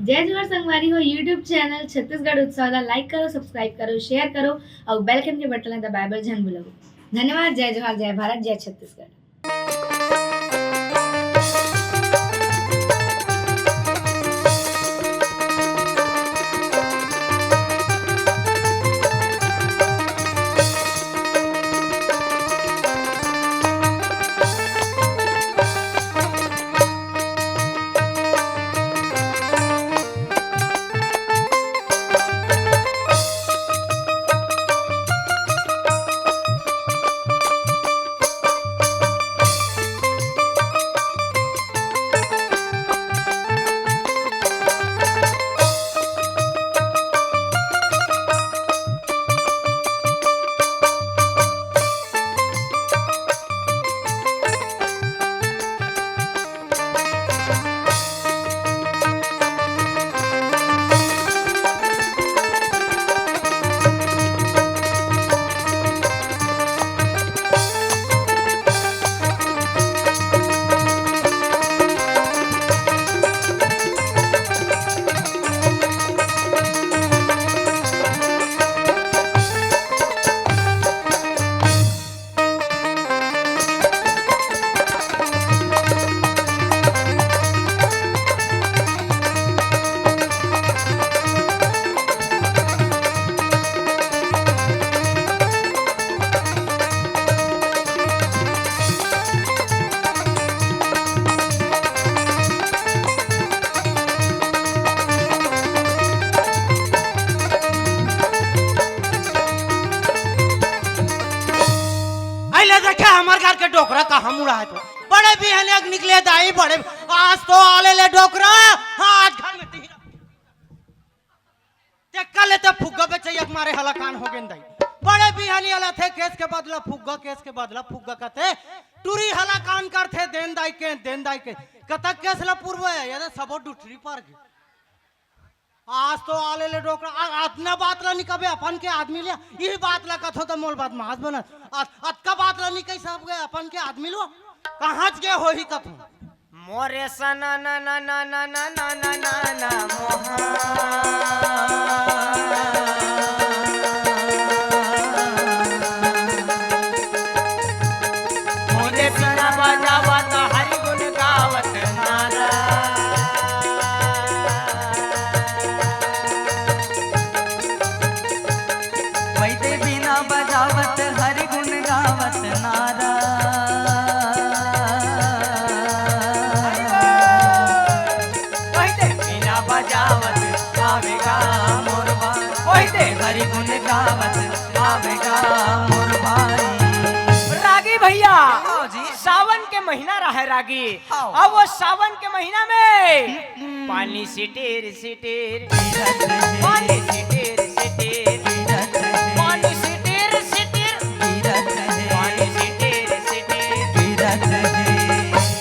जय जोहर संगवारी हो यूट्यूब चैनल छत्तीसगढ़ उत्सव ला लाइक करो, सब्सक्राइब करो, शेयर करो और बेल आइकन के बटन ला दबाए बर झन भूलव। धन्यवाद। जय जोहर, जय भारत, जय छत्तीसगढ़। हमार घर के डोकरा कहाँ मुड़ा है तो बड़े भी है निकले दाई बड़े आज तो आले ले डोकरा आज घर में कल लेते फुग्गा पे चाहिए हमारे हलाकान हो गए दाई बड़े भी हनी वाला थे केस के बदला फुग्गा कहते टूरी हलाकान करते देन दाई के कतक केस ला पूर्व है ये सबो डुठरी पर गए आज तो आले ले डोकरा अपना बात ला निकबे अपन के आदमी लिया यही बात ला कथो तो मोल बात मास बना अतका बात ला निकई सब गए अपन के आदमी लो कहां गए हो ही कथो मोरे सना ना ना ना ना ना ना ना ना ना मोहा मोरे सना बजावत हरि गुण गावत नारा वैदे बिना बजावत हरि गुण गावत नारा बिना बजावत आवेगा मोर भाई हरि गुण गावत आवेगा मोर भाई। रागी भैया हाँ जी। सावन के महीना रहा है रागी हाँ। अब वो सावन के महीना में पानी सिटेर सिटेर पानी सिटेर सिटेर पानी सिटेर सिटेर पानी सिटेर सिटेर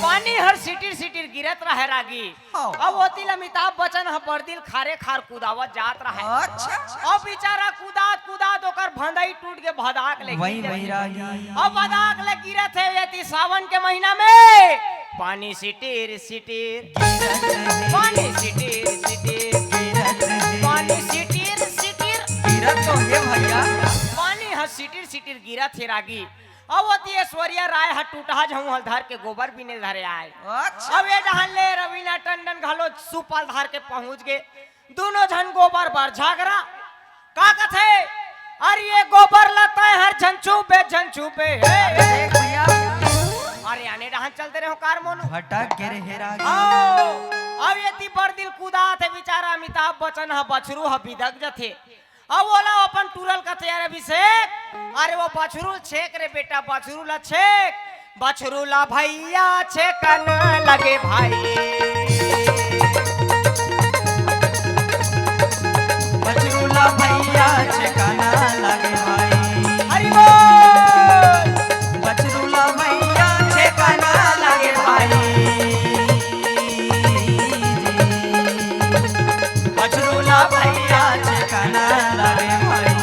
पानी हर सिटिर सिटिर गिरत रहे रागी हाँ। अब वो तिल अमिताभ बच्चन ह बरदिल खारे खार कुदावत जात रहे अच्छा अब बेचारा कुदात कुदात ओकर भंदाई टूट के भदाक ले वही गिर वही गई। रागी अब भदाक ले गिरत है यति सावन के महीना में पानी सिटिर सिटिर पानी सिटिर सिटिर पानी सिटिर सिटिर गिरत तो है भैया पानी ह सिटिर सिटिर गिरत है रागी अब वो ऐश्वर्या राय ह टूटा झऊ हलधर के गोबर भी नहीं धरे आए अच्छा अब ये जहां ले रवीना टंडन घलो सुपल धार के पहुंच गए दोनों जन गोबर बार झागरा का कथे अरे ये गोबर लता है हर झंचू पे देख भैया अरे आने डहां चलते रहो कार मोनो भटक गिर है रागी आओ अब ये ती बड़ दिल कूदा थे बेचारा अमिताभ बच्चन ह बछरू ह बिदक जथे अब बोला अपन टूरल कथे यार अभिषेक अरे वो बछरू छेक रे बेटा बछरू ला छेक बछरू ला भैया छेकन लगे भाई बचरूला भैया ठिकाना लगे भाई हरि बोल बचरूला भैया ठिकाना लगे भाई बचरूला भैया ठिकाना लगे भाई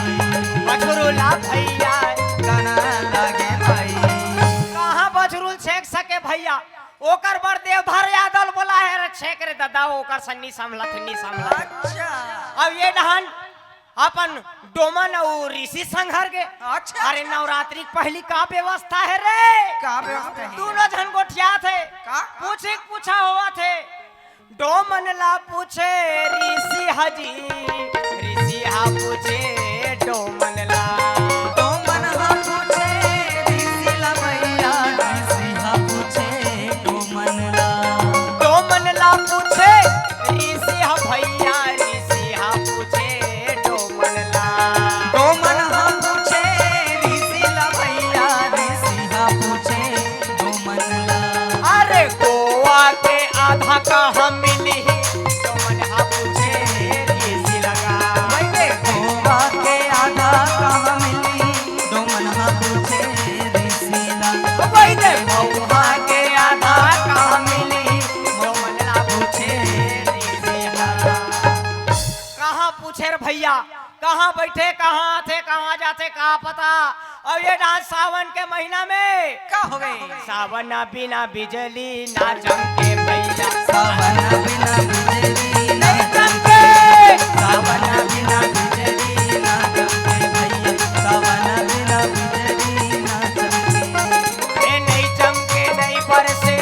बछरूला भैया ठिकाना लगे भाई कहाँ बछरूल छेक सके भैया ओकर बर देवधर यादव बोला है रे छेक रे दादा ओकर सन्नी संभलत नी संभलत। अच्छा अब ये डहन अपन डोमन और ऋषि संघर के अच्छा अरे नवरात्रि की पहली का व्यवस्था है रे? का व्यवस्था है? दोनों जन गोठिया थे का? पूछे पूछा हुआ थे डोमन ला पूछे ऋषि हजी ऋषि हा पूछे डोमन ला तो मन हा पूछे ऋषि ला भैया ऋषि हा पूछे तो मन ला डोमन ला पूछे ऋषि हा भैया ऋषि हा पूछे डोमन ला तो मन हा पूछे ऋषि ला भैया ऋषि हा पूछे तो मन ला अरे गोवा के आधा कहाँ मिली डोमन हा पूछे ऋषि लगा वैसे गोवा के आधा कहाँ मिली तो मन हा पूछे ऋषि ला वही दे गोवा के आधा कहाँ मिली डोमन ला पूछे ऋषि लगा। कहाँ पूछे रे भैया कहाँ बैठे कहाँ थे कहाँ जाते कहाँ पता। और ये डांस सावन के महीना में का हो गई सावन बिना बिजली ना चमके भैया सावन बिना बिजली ना नहीं चमके चमके सावन बिना बिजली ना चमके भैया सावन बिना बिजली ना चमके ए नहीं चमके नहीं बरसे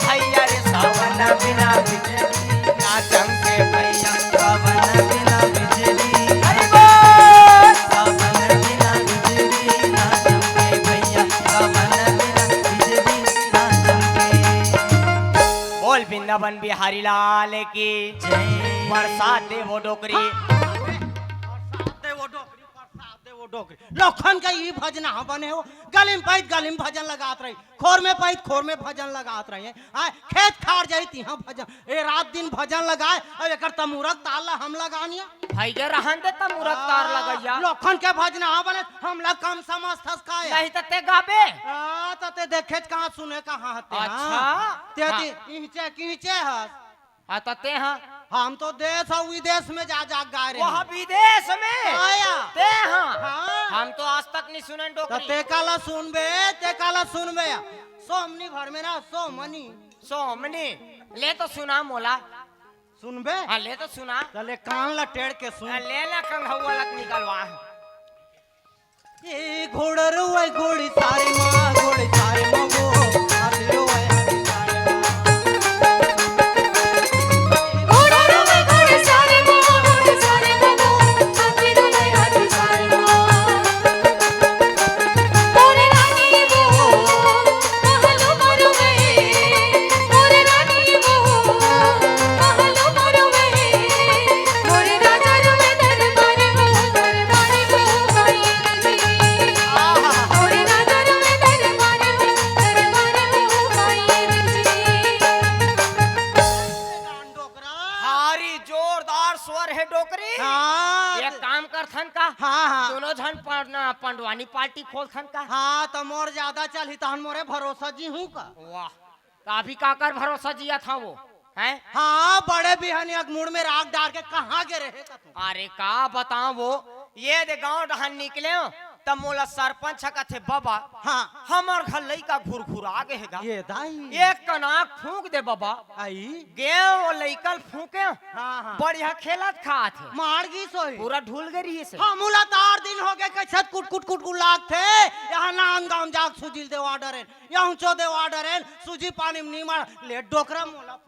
भैया रे सावन बिना बिजली ना चमके भैया सावन बिना बिजली अरे बोल सावन बिना बिजली ना चमके भैया सावन बिना बिजली ना चमके बोल वृंदावन बिहारी लाल की जय बरसात दे वो डोकरी दे वो डोकरी लखन का ई भजन हाँ बने हो गलिम पैत गलिम भजन लगात रही खोर में पैत खोर में भजन लगात रही है खेत खार जाई तिहा भजन ए रात दिन भजन लगाए और एकर तमूरत ताल ला हम लगानिया भैया रहन दे त मुरत तार लगैया लखन के भजन हाँ बने हम ला कम समझथस का नहीं त ते गाबे तो ते देखे कहाँ सुने कहाँ हते अच्छा। ते हाँ। कीचे कीचे हस आ त ते हां हम तो देश और विदेश में जा जा गा रहे वह हैं विदेश में आया ते हां हाँ। हम तो आज तक नहीं सुनन तो डोकरी ते काला सुनबे सोमनी भर में ना सोमनी सोमनी ले तो सुना मोला सुनबे हाँ ले तो सुना चले कान ला टेढ़ के सुन ले ला कंघौआ लक निकलवा ये घोड़रू है घोड़ी सारी माँ घोड़ी सारी माँ वो हरियो है हरी सारी माँ। घोड़ा रोवे घोड़े सारे मो हाथी रोवे हाथी सारे मो मोरे रानी वो महलो मारो वे मोरे रानी वो महलो मारो वे मोरे राजा रोवे दरबार वो गाई रे मोरे राजा रोवे दरबार वो गाई रे गान डोकरा हारी जोरदार स्वर है डोकरी हाँ एक काम कर थन का हाँ हाँ दोनों जन पंडवानी पार्टी खोल थन का हाँ तो मोर ज्यादा चली तहन मोरे भरोसा जी हूँ का वाह काफी काकर भरोसा जिया था वो हैं हाँ बड़े बिहनी अगमुड़ में राग डाल के कहाँ गे रहे का तू अरे का बताऊं वो ये दे गांव डहन निकले हो तब मोला सरपंच का थे बाबा हाँ हमार घर लइका घुर घुर आ गए हैगा ये दाई एक कनाक फूंक दे बाबा आई गेव और लइकल फूके हाँ हाँ बढ़िया खेलत खात है मार गी सोई पूरा ढूल गई से हम उलातार दिन हो गए कैसे कुट कुट कुट कुट लाग थे यहाँ नान गांव जाग सुजिल दे ऑर्डर है यहाँ चो दे ऑर्डर है सुजी पानी में नहीं मार ले डोकरा मोला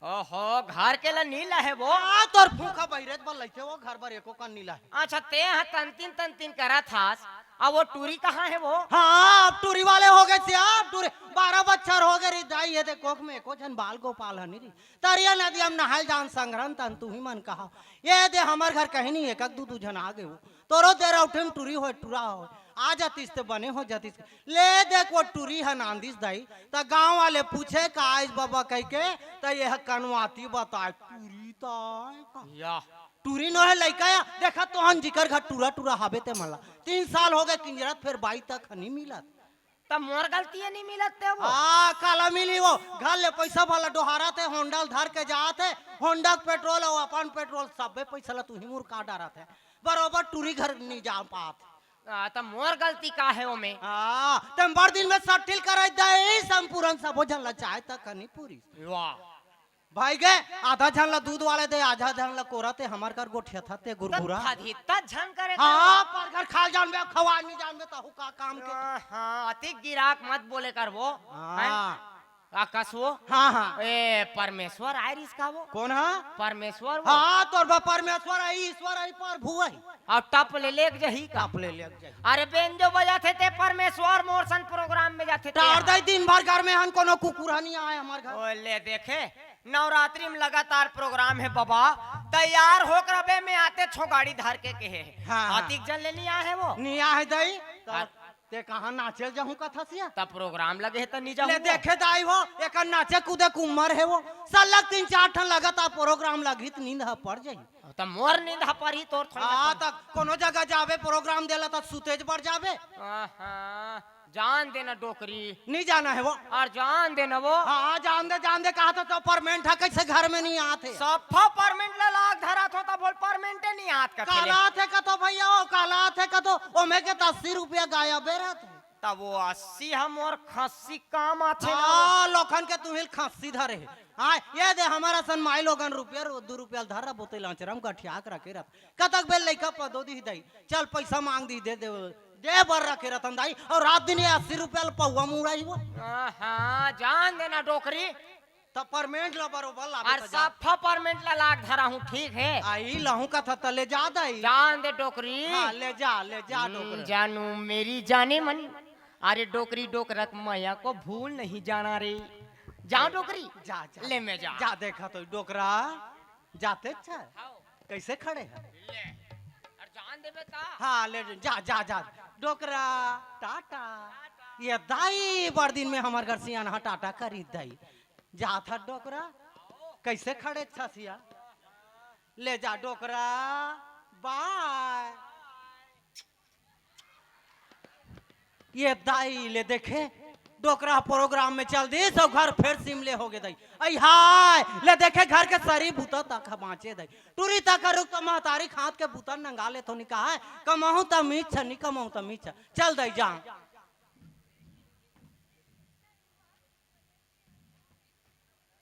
ओहो घर के ला नीला है वो आ तोर फूका बहिरेत बल लइके वो घर पर एको का नीला है अच्छा ते हा तंतीन करा थास अब वो टूरी कहाँ है वो हाँ अब टूरी वाले हो गए थे अब टूरी 12 बच्चर हो गए री दाई ये दे कोक में एको जन बाल गोपाल हनी री तरिया नदी हम नहाल जान संग्रहण तन तू ही मन कहा ये दे हमार घर कहीं नहीं एक दू जन आ गए हो तोरो देर उठे में टूरी हो टूरा हो आ जातीस ते बने हो जातीस ले देख वो टूरी है नांदिस दाई तो गांव वाले पूछे का आइस बाबा कह के तो यह कनवाती बताए टूरी ताय या टूरी नो है लइका या देखा तो हम जिकर घर टूरा टूरा हाबे ते मला 3 साल हो गए किंजरत फिर 22 तक नहीं मिलत तब मोर गलती है नहीं मिलते वो काला मिली वो घर ले पैसा वाला डोहारा थे होंडा धर के जाते होंडा पेट्रोल और अपन पेट्रोल सबे पैसा ला तू ही मुर का डारा थे बरोबर टूरी घर नहीं जा पात तो मोर गलती का है वो में? तुम बड़ दिन में सट्टिल कराई दे संपूर्ण सब झल्ला चाय तक कनी पूरी वाह भाई गे आधा झल्ला दूध वाले दे आधा झल्ला कोरा ते हमार कर गोठिया था ते गुरगुरा इतना झन करे हाँ पर घर खा जान बे खवा नहीं जान बे ताहू का काम के हाँ अति गिराक मत बोले कर वो आकाश वो हाँ हाँ ए परमेश्वर आयर इसका वो कौन है परमेश्वर वो हाँ तोर बा परमेश्वर आई ईश्वर आई पर भुआ और टप ले लेक जही का काप ले ले जाए अरे बेन जो बजाते थे परमेश्वर मोरसन प्रोग्राम में जाते थे टार दई दिन भर घर में हन कोनो कुकुरा नहीं आए हमार घर बोले देखे नवरात्रि में लगातार प्रोग्राम है बाबा तैयार होकर अबे में आते छो गाड़ी धर के है हाँ। अतिक जन ले नहीं आए वो नहीं आए दई ते कहां नाचे जाऊं कथा सिया तब प्रोग्राम लगे है तो नहीं जाऊं ले देखे दाई हो एक नाचे कूदे कुमर है वो साल 3-4 ठन लगातार प्रोग्राम लगी त नींद पड़ जाई तो मोर नींद पर ही तोर हां तक कोनो जगह जावे प्रोग्राम देला त सुतेज पड़ जावे जान देना डोकरी नहीं जाना है वो और जान देना वो हाँ जान दे कहा तो परमेंट है कैसे घर में नहीं आते सफा परमेंट लाग धरा था तो बोल परमेंट नहीं हाथ का काला थे का तो भैया वो काला थे का तो ओमे के 80 रुपया गायब रहते तब वो 80 हम और खस्सी काम आते हाँ लोखन के तुम्हें खस्सी धरे हाँ ये दे हमारा सन माई लोगन रुपया 2 रुपया धरा बोते लांचरम गठिया के रखे रख कतक बेल लइका पदो दी दई चल पैसा मांग दी दे दे बर रखे रतन दाई और रात दिन 80 रुपया पौवा मुड़ाई वो हाँ जान देना डोकरी तो परमेंट ला बरोबर ला और सफा परमेंट लाग धरा हूँ ठीक है आई लहू का था ले जा दई जान दे डोकरी हाँ ले जा डोकरी जानू मेरी जाने मन अरे डोकरी डोकरक मैया को भूल नहीं जाना रे जाओ डोकरी जा ले में जा जा देखा तो डोकरा जाते अच्छा कैसे खड़े हैं और जान दे बेटा हाँ ले जा डोकरा टाटा ये दाई बड़ दिन में हमार घर से आना टाटा खरीद दाई जा था डोकरा कैसे खड़े अच्छा सिया ले जा डोकरा बाय ये दाई ले देखे डोकरा प्रोग्राम में चल दी सब घर फिर सिमले हो गए दई आई हाय ले देखे घर के सरी भूता तक बाँचे दई टूरी तक रुक तो महतारी खात के भूता नंगा ले तो निकाह कमाऊ त मीछ नहीं कमाऊ त मीछ चल दई जा